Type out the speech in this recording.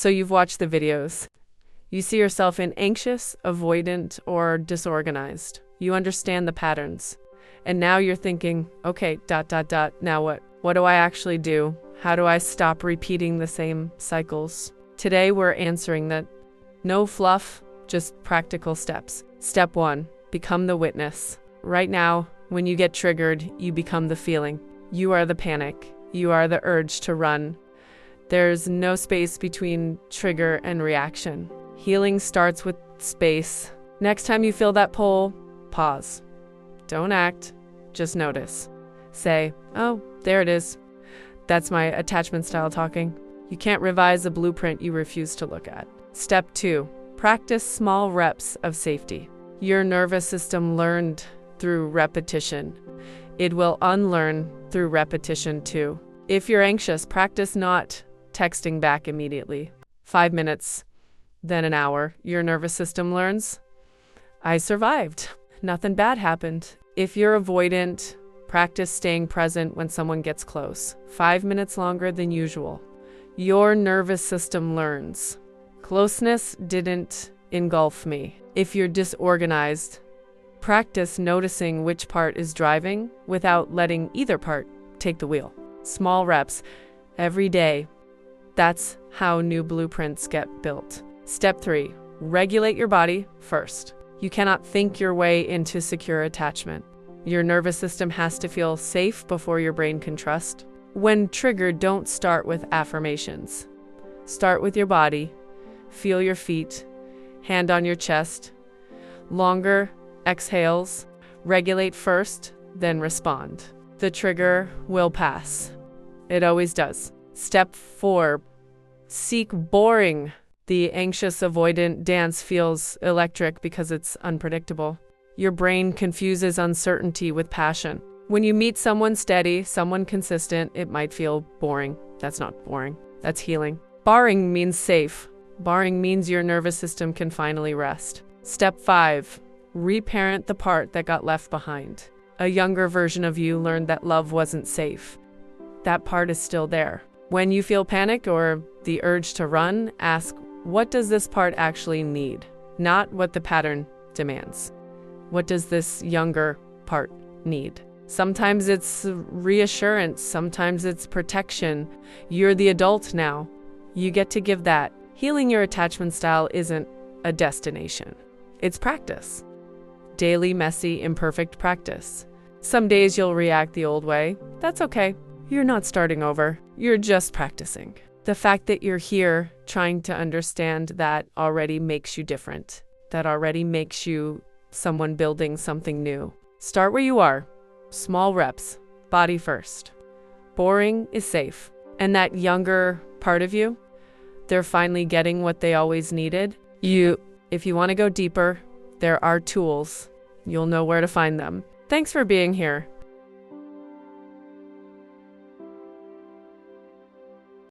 So you've watched the videos. You see yourself in anxious, avoidant, or disorganized. You understand the patterns. And now you're thinking, okay, now what? What do I actually do? How do I stop repeating the same cycles? Today we're answering that. No fluff, just practical steps. Step 1, become the witness. Right now, when you get triggered, you become the feeling. You are the panic. You are the urge to run. There's no space between trigger and reaction. Healing starts with space. Next time you feel that pull, pause. Don't act, just notice. Say, oh, there it is. That's my attachment style talking. You can't revise a blueprint you refuse to look at. Step 2, practice small reps of safety. Your nervous system learned through repetition. It will unlearn through repetition too. If you're anxious, practice not texting back immediately. 5 minutes, then an hour. Your nervous system learns, I survived. Nothing bad happened. If you're avoidant, practice staying present when someone gets close. 5 minutes longer than usual. Your nervous system learns. Closeness didn't engulf me. If you're disorganized, practice noticing which part is driving without letting either part take the wheel. Small reps every day. That's how new blueprints get built. Step 3, regulate your body first. You cannot think your way into secure attachment. Your nervous system has to feel safe before your brain can trust. When triggered, don't start with affirmations. Start with your body. Feel your feet, hand on your chest. Longer exhales. Regulate first, then respond. The trigger will pass. It always does. Step 4, seek boring. The anxious avoidant dance feels electric because it's unpredictable. Your brain confuses uncertainty with passion. When you meet someone steady, someone consistent, it might feel boring. That's not boring. That's healing. Barring means safe. Barring means your nervous system can finally rest. Step 5, reparent the part that got left behind. A younger version of you learned that love wasn't safe. That part is still there. When you feel panic or the urge to run, ask, what does this part actually need? Not what the pattern demands. What does this younger part need? Sometimes it's reassurance, sometimes it's protection. You're the adult now. You get to give that. Healing your attachment style isn't a destination. It's practice. Daily, messy, imperfect practice. Some days you'll react the old way. That's okay. You're not starting over. You're just practicing. The fact that you're here trying to understand that already makes you different. That already makes you someone building something new. Start where you are. Small reps. Body first. Boring is safe. And that younger part of you, they're finally getting what they always needed. If you want to go deeper, there are tools. You'll know where to find them. Thanks for being here.